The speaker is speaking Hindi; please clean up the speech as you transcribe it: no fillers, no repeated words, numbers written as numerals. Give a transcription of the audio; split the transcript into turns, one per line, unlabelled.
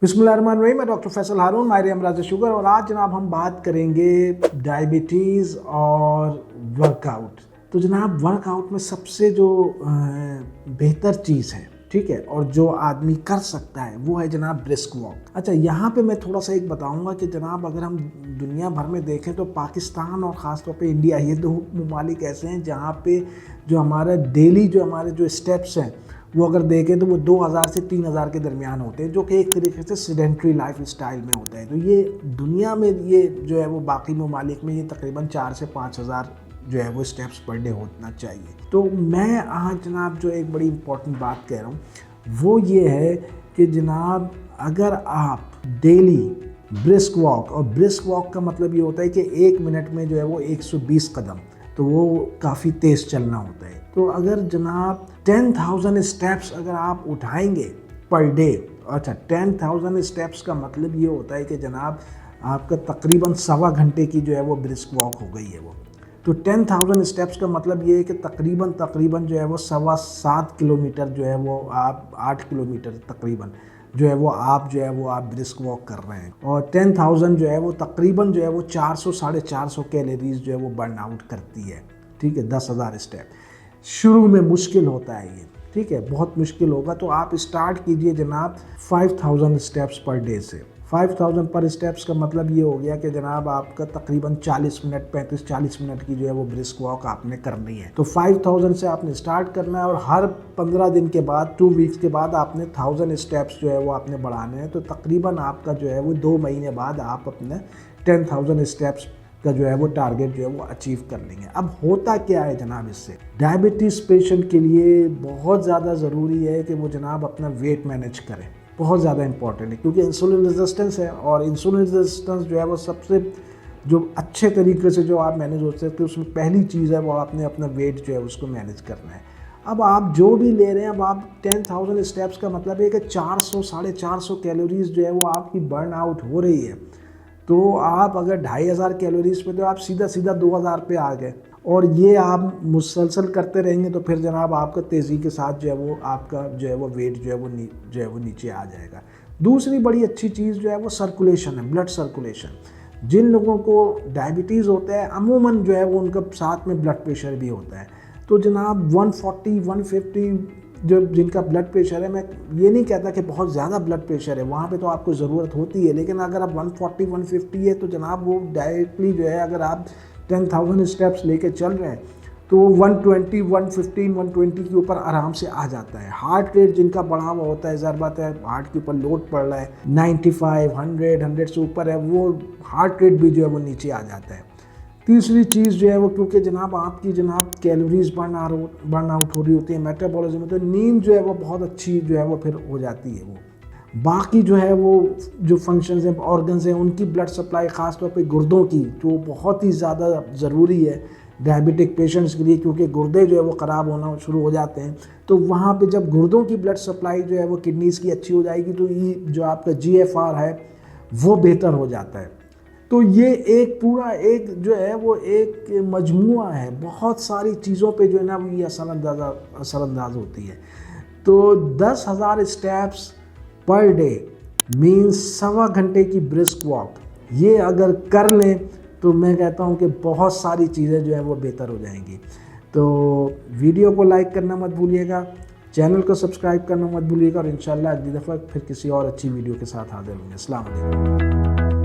बिस्मिल्लाहिर्रहमानिर्रहीम। मैं डॉक्टर फैसल हारून, माहिर अमराज शुगर, और आज जनाब हम बात करेंगे डायबिटीज़ और वर्कआउट। तो जनाब वर्कआउट में सबसे जो बेहतर चीज़ है, ठीक है, और जो आदमी कर सकता है वो है जनाब ब्रिस्क वॉक। अच्छा, यहाँ पे मैं थोड़ा सा एक बताऊँगा कि जनाब अगर हम दुनिया भर में देखें तो पाकिस्तान और ख़ास तौर पे इंडिया, ये दो ममालिक ऐसे हैं जहाँ पे जो हमारा डेली जो हमारे जो स्टेप्स हैं वो अगर देखें तो वो 2000 से 3000 के दरमियान होते हैं, जो कि एक तरीके से सेडेंट्री लाइफ स्टाइल में होता है। तो ये दुनिया में ये जो है वो बाकी ममालिक में ये तकरीबन 4 से 5000 जो है वो स्टेप्स पर डे होना चाहिए। तो मैं आज जनाब जो एक बड़ी इंपॉर्टेंट बात कह रहा हूँ वो ये है कि जनाब अगर आप डेली ब्रिस्क वॉक, और ब्रिस्क वॉक का मतलब ये होता है कि 1 मिनट में जो है वो 120 कदम, तो वो काफ़ी तेज़ चलना होता है। तो अगर जनाब 10,000 स्टेप्स अगर आप उठाएंगे पर डे, अच्छा 10,000 स्टेप्स का मतलब ये होता है कि जनाब आपका तकरीबन 1.25 घंटे की जो है वो ब्रिस्क वॉक हो गई है वो। तो 10,000 स्टेप्स का मतलब ये है कि तकरीबन जो है वो 7.25 किलोमीटर जो है वो आप 8 किलोमीटर तकरीबन जो है वो आप ब्रिस्क वॉक कर रहे हैं। और 10,000 जो है वो तकरीबन जो है वो 400 साढ़े 400 कैलोरीज जो है वो बर्न आउट करती है, ठीक है। 10,000 स्टेप शुरू में मुश्किल होता है ये, ठीक है, बहुत मुश्किल होगा। तो आप स्टार्ट कीजिए जनाब 5,000 स्टेप्स पर डे से। 5,000 पर स्टेप्स का मतलब ये हो गया कि जनाब आपका तकरीबन 40 मिनट 35-40 मिनट की जो है वो ब्रिस्क वॉक आपने करनी है। तो 5,000 से आपने स्टार्ट करना है और हर 15 दिन के बाद 2 वीक्स के बाद आपने 1000 स्टेप्स जो है वो आपने बढ़ाने हैं। तो तकरीबन आपका जो है वो 2 महीने बाद आप अपने 10,000 स्टेप्स का जो है वो टारगेट जो है वो अचीव कर लेंगे। अब होता क्या है जनाब, इससे डायबिटीज़ पेशेंट के लिए बहुत ज़्यादा ज़रूरी है कि वो जनाब अपना वेट मैनेज करें, बहुत ज़्यादा इंपॉर्टेंट है, क्योंकि इंसुलिन रेजिस्टेंस है। और इंसुलिन रेजिस्टेंस जो है वो सबसे जो अच्छे तरीके से जो आप मैनेज हो सकते हैं, उसमें पहली चीज़ है वो आपने अपना वेट जो है उसको मैनेज करना है। अब आप जो भी ले रहे हैं, अब आप 10,000 स्टेप्स का मतलब है कि 400 साढ़े 400 कैलोरीज जो है वो आपकी बर्न आउट हो रही है। तो आप अगर 2,500 कैलोरीज पे, तो आप सीधा 2,000 पे आ गए। और ये आप मुसलसल करते रहेंगे तो फिर जनाब आपका तेज़ी के साथ जो है वो आपका जो है वो वेट जो है वो नीचे आ जाएगा। दूसरी बड़ी अच्छी चीज़ जो है वो सर्कुलेशन है, ब्लड सर्कुलेशन। जिन लोगों को डायबिटीज़ होता है अमूमन जो है वो उनका साथ में ब्लड प्रेशर भी होता है। तो जनाब 140 150 जो जिनका ब्लड प्रेशर है, मैं ये नहीं कहता कि बहुत ज़्यादा ब्लड प्रेशर है, वहाँ पे तो आपको ज़रूरत होती है, लेकिन अगर आप 140 150 है तो जनाब वो डायरेक्टली जो है अगर आप 10,000 स्टेप्स लेके चल रहे हैं तो 120 115 120 के ऊपर आराम से आ जाता है। हार्ट रेट जिनका बढ़ा हुआ होता है, ज़ाहिर बात है हार्ट के ऊपर लोड पड़ रहा है, 95 100 से ऊपर है, वो हार्ट रेट भी जो है वो नीचे आ जाता है। तीसरी चीज़ जो है वो, क्योंकि जनाब आपकी जनाब कैलोरीज बर्न आउट हो रही होती है मेटाबॉलिज्म में, तो नींद जो है वो बहुत अच्छी जो है वो फिर हो जाती है। वो बाकी जो है वो जो फंक्शंस हैं, ऑर्गन्स हैं, उनकी ब्लड सप्लाई ख़ास तौर पे गुर्दों की, जो बहुत ही ज़्यादा ज़रूरी है डायबिटिक पेशेंट्स के लिए, क्योंकि गुर्दे जो है वो ख़राब होना शुरू हो जाते हैं। तो वहाँ पे जब गुर्दों की ब्लड सप्लाई जो है वो किडनीज़ की अच्छी हो जाएगी तो ये जो आपका GFR है वो बेहतर हो जाता है। तो ये एक पूरा एक जो है वो एक मजमुआ है, बहुत सारी चीज़ों पे जो है ना ये असरअंदाज होती है। तो 10,000 स्टेप्स पर डे मीन्स 1.25 घंटे की ब्रिस्क वॉक, ये अगर कर लें तो मैं कहता हूँ कि बहुत सारी चीज़ें जो है वो बेहतर हो जाएंगी। तो वीडियो को लाइक करना मत भूलिएगा, चैनल को सब्सक्राइब करना मत भूलिएगा, और इंशाल्लाह अगली दफ़ा फिर किसी और अच्छी वीडियो के साथ हाजिर होंगे। अस्सलाम वालेकुम।